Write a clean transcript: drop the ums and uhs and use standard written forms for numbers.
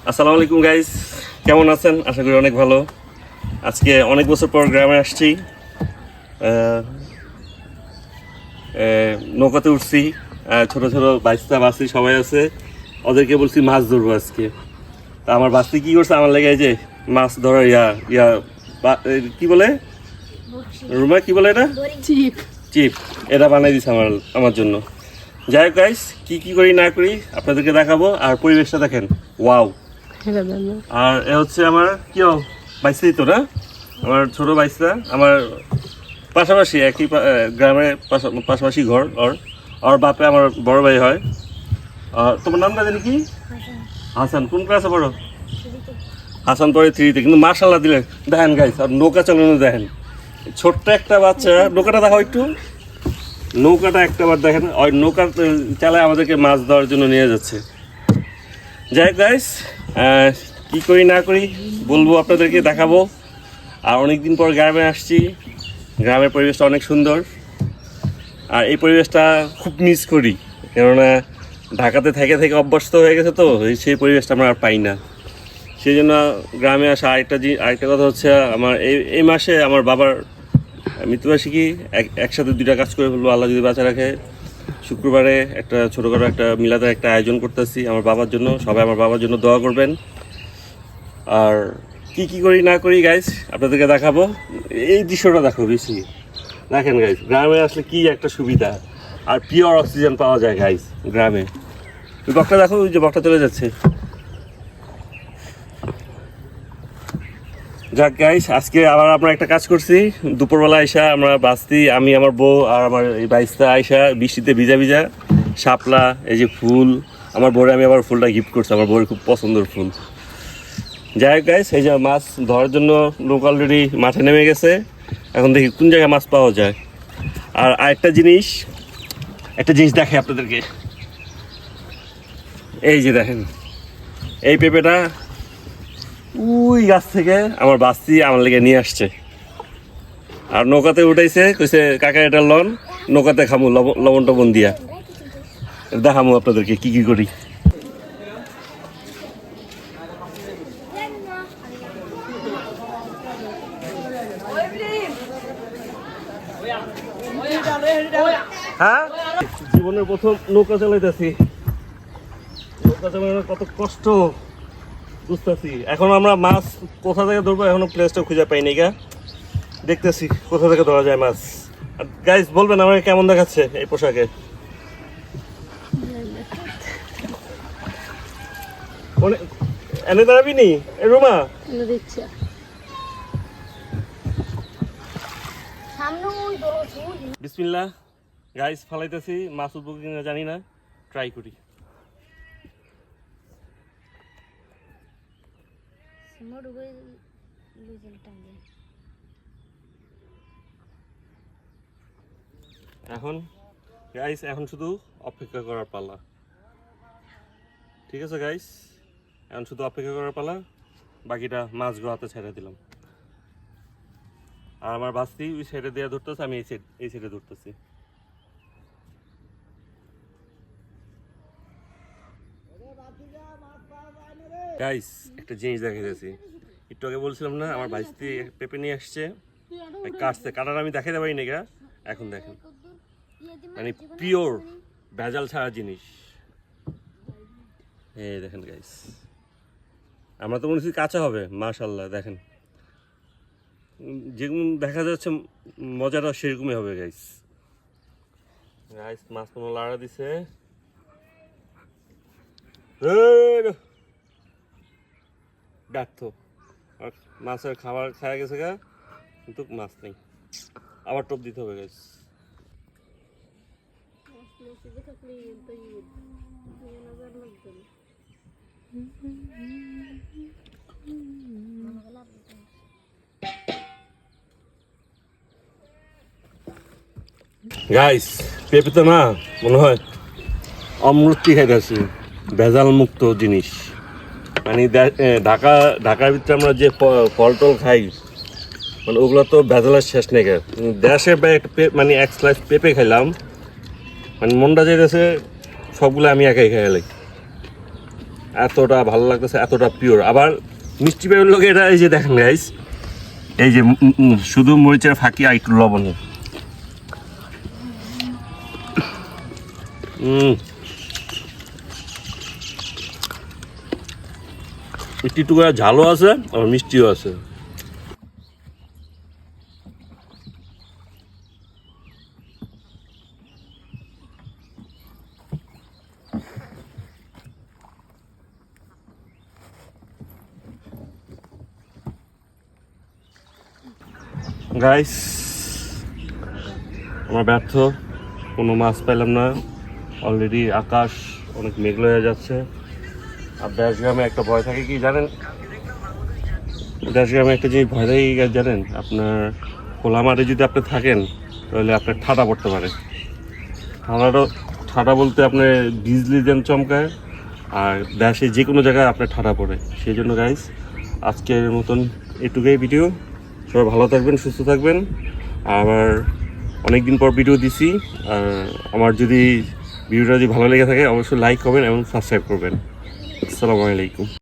আসসালামু আলাইকুম গাইস, কেমন আছেন? আশা করি অনেক ভালো। আজকে অনেক বছর পর গ্রামে আসছি। নৌকাতে উঠছি, ছোট ছোট বাইস্তা বাসি সবাই আছে, ওদেরকে বলছি মাছ ধরবো আজকে। তা আমার বাসি কি করছে, আমার লেগে যে মাছ ধরার কি বলে রুমা, কি বলে এটা, চিপ চিপ, এটা বানাই দিছে আমার জন্য। যাই হোক গাইস, কি করি না করি আপনাদেরকে দেখাবো। আর পরিবেশটা দেখেন, ওয়াও। আর এ হচ্ছে আমার বাইসটাই তো না, আমার ছোট বাইসটা, আমার পাশাপাশি একই গ্রামের পাশাপাশি ঘর। ওর বাপে আমার বড় ভাই হয়। তোমার নামটা জানি কি? হাসান। কোন ক্লাসে পড়ো? হাসান পড়ে 3-তে। কিন্তু মার্শাল্লাহ দিলে দেখেন গাইস, আর নৌকা চালানো দেখেন, ছোট্ট একটা বাচ্চা। নৌকাটা দেখো একটু, নৌকাটা একটাবার দেখেন, ওই নৌকা চালায় আমাদেরকে মাছ ধরার জন্য নিয়ে যাচ্ছে। যাই হোক গাইস, কি করি না করি বলবো, আপনাদেরকে দেখাবো। আর অনেকদিন পর গ্রামে আসছি, গ্রামের পরিবেশটা অনেক সুন্দর। আর এই পরিবেশটা খুব মিস করি, কেননা ঢাকাতে থেকে থেকে অভ্যস্ত হয়ে গেছে, তো সেই পরিবেশটা আমরা আর পাই না। সেই জন্য গ্রামে আসা। আরেকটা কথা হচ্ছে, আমার এই মাসে আমার বাবার মৃত্যুবার্ষিকী। একসাথে 2টা কাজ করে ফেলবো, আল্লাহ যদি বাঁচা রাখে। শুক্রবারে একটা ছোটোখাটো একটা মিলাদের একটা আয়োজন করতেছি আমার বাবার জন্য। সবাই আমার বাবার জন্য দোয়া করবেন। আর কি করি না করি গাইস আপনাদেরকে দেখাবো। এই দৃশ্যটা দেখো বেশি, দেখেন গাইস, গ্রামে আসলে কি একটা সুবিধা। আর পিওর অক্সিজেন পাওয়া যায় গাইস গ্রামে। ওই বকটা দেখো, ওই যে বকটা চলে যাচ্ছে। যাক গাইস, আজকে আবার আমরা একটা কাজ করছি। দুপুরবেলা আইসা আমরা বাস্তি, আমি, আমার বউ আর আমার এই বাইস্তা আইসা বৃষ্টিতে ভিজা ভিজা শাপলা, এই যে ফুল, আমার বউরে আমি আবার ফুলটা গিফট করছি, আমার বউয়ের খুব পছন্দের ফুল। যাই হোক গাইস, এই যে মাছ ধরার জন্য লোক অলরেডি মাঠে নেমে গেছে। এখন দেখি কোন জায়গায় মাছ পাওয়া যায়। আর আরেকটা জিনিস দেখে আপনাদেরকে, এই যে দেখেন, এই পেঁপেটা ওই গাছ থেকে আমার বাস্তি আমার লেগে নিয়ে আসছে। আর নৌকাতে উঠাইছে, কইছে কাকা এটা লন, নৌকাতে খামু লবণ টবণ দিয়া। দেখামু আপনাদেরকে কি করি। হ্যাঁ, জীবনের প্রথম নৌকা চালাইতেছি। নৌকা চালানোর কত কষ্ট বুঝতেছি। এখন আমরা মাছ কোথা থেকে ধরবো, এখনো প্লেসটা খুঁজে পাইনি গা। দেখতেছি কোথা থেকে ধরা যায় মাছ। আর গাইস বলবেন আমাকে কেমন দেখাচ্ছে এই পোশাকে। এনে দাঁড়াবি নি রুমা? বিসমিল্লাহ গাইস, ফালাইতেছি। মাছ উঠবো কিনা জানি না, ট্রাই করি। এখন গাইস, এখন শুধু অপেক্ষা করার পালা। ঠিক আছে গাইস, এখন শুধু অপেক্ষা করার পালা। বাকিটা মাছগুলো হাতে ছেড়ে দিলাম। আর আমার বাস্তি ওই সাইডে দিয়ে ধরতেছে, আমি এই সাইডে ধরতেছি। গাইস একটা জিনিস দেখে গেছি, একটু আগে বলছিলাম না আমার বাস্তি পেঁপে নিয়ে আসছে, কাটার আমি দেখাতে পারি না। এখন দেখেন, মানে পিওর ভেজাল ছাড়া জিনিস। এই দেখেন গাইস, আমরা তো মনে হচ্ছে কাঁচা হবে। মাশাআল্লাহ দেখেন, যেরকম দেখা যাচ্ছে মজাটা সেরকমই হবে গাইস। মাছ কোনো লাড়া দিছে, ব্যর্থ। আর মাছের খাবার খাওয়া গেছে গা, কিন্তু মাছ নেই। আবার টোপ দিতে হবে গাইস। গাইস পেঁপে তো না, মনে হয় অমৃতি খাইতেছি, ভেজাল মুক্ত জিনিস। মানে ঢাকার ভিতরে আমরা যে ফল টল খাই, মানে ওগুলো তো ভেজালের শেষ নেই। দেশের মানে এক স্লাইস পেঁপে খাইলাম, মানে মনটা যেতেছে সবগুলো আমি একাই খাই। এতটা ভালো লাগতেছে, এতটা পিওর। আবার মিষ্টি পাইপের লোকে এটা এই যে দেখেন গাইস, এই যে শুধু মরিচের ফাঁকি আর একটু লবণ। একটু করে ঝালও আছে আর মিষ্টিও আছে। গাইস আমার ব্যর্থ, কোনো মাছ পেলাম না। অলরেডি আকাশ অনেক মেঘলা হয়ে যাচ্ছে। আর দেশ গ্রামে একটা ভয় থাকে কি জানেন, দেশ গ্রামে একটা জিনিস ভয় থাকে কি জানেন, আপনার খোলা মাঠে যদি আপনি থাকেন তাহলে আপনার ঠাডা পড়তে পারে। ঠাডা বলতে আপনার বিজলি যেন চমকায়, আর দেশে যে কোনো জায়গায় আপনার ঠাডা পড়ে। সেই জন্য গাইস আজকের মতন এটুকুই ভিডিও। সবাই ভালো থাকবেন, সুস্থ থাকবেন। আবার অনেকদিন পর ভিডিও দিছি। আর আমার যদি ভিডিওটা যদি ভালো লেগে থাকে অবশ্যই লাইক করবেন এবং সাবস্ক্রাইব করবেন। আসসালামু আলাইকুম।